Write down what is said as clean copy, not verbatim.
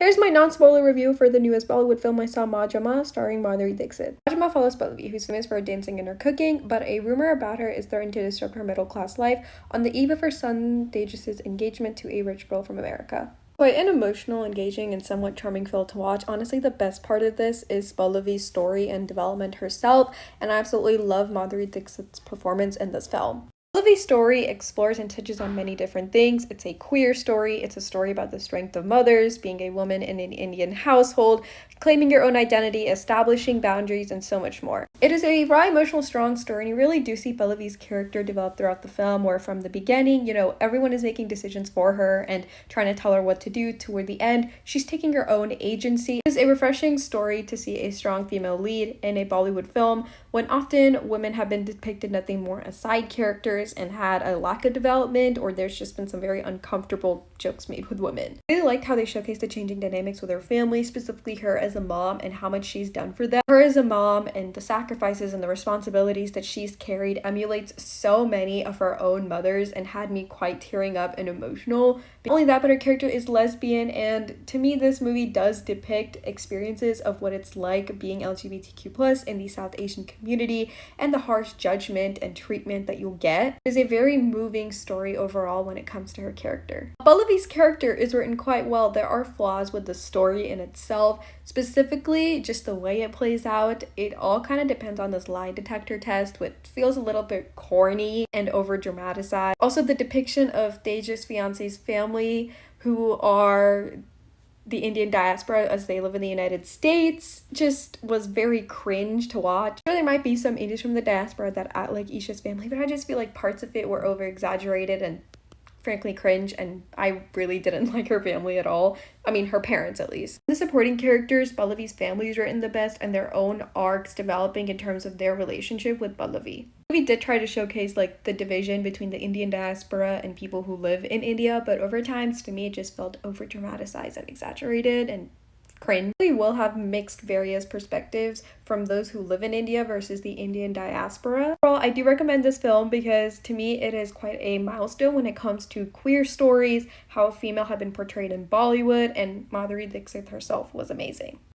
Here's my non-spoiler review for the newest Bollywood film I saw, Maja Ma, starring Madhuri Dixit. Maja Ma follows Pallavi, who's famous for her dancing and her cooking, but a rumor about her is threatening to disrupt her middle-class life on the eve of her son Tejas' engagement to a rich girl from America. Quite an emotional, engaging, and somewhat charming film to watch. Honestly, the best part of this is Pallavi's story and development herself, and I absolutely love Madhuri Dixit's performance in this film. Pallavi's story explores and touches on many different things. It's a queer story. It's a story about the strength of mothers, being a woman in an Indian household, claiming your own identity, establishing boundaries, and so much more. It is a raw, emotional, strong story, and you really do see Pallavi's character develop throughout the film, where from the beginning, everyone is making decisions for her and trying to tell her what to do. Toward the end, she's taking her own agency. It is a refreshing story to see a strong female lead in a Bollywood film, when often women have been depicted nothing more as side characters and had a lack of development, or there's just been some very uncomfortable jokes made with women. I really liked how they showcased the changing dynamics with her family, specifically her as a mom and how much she's done for them. Her as a mom and the sacrifices and the responsibilities that she's carried emulates so many of her own mothers and had me quite tearing up and emotional. Not only that, but her character is lesbian, and to me this movie does depict experiences of what it's like being LGBTQ+ in the South Asian community and the harsh judgment and treatment that you'll get. It is a very moving story overall when it comes to her character. Pallavi's character is written quite well. There are flaws with the story in itself, specifically just the way it plays out. It all kind of depends on this lie detector test, which feels a little bit corny and over dramatized. Also, the depiction of Tejas' fiance's family, who are the Indian diaspora as they live in the United States, just was very cringe to watch. Sure, there might be some Indians from the diaspora that act like Isha's family, but I just feel like parts of it were over exaggerated and frankly cringe, and I really didn't like her family at all. I mean, her parents at least. The supporting characters, Pallavi's family is written the best, and their own arcs developing in terms of their relationship with Pallavi. The movie did try to showcase the division between the Indian diaspora and people who live in India, but over times to me it just felt over dramatized and exaggerated and cringe. We will have mixed various perspectives from those who live in India versus the Indian diaspora. Overall, I do recommend this film because to me it is quite a milestone when it comes to queer stories, how female have been portrayed in Bollywood, and Madhuri Dixit herself was amazing.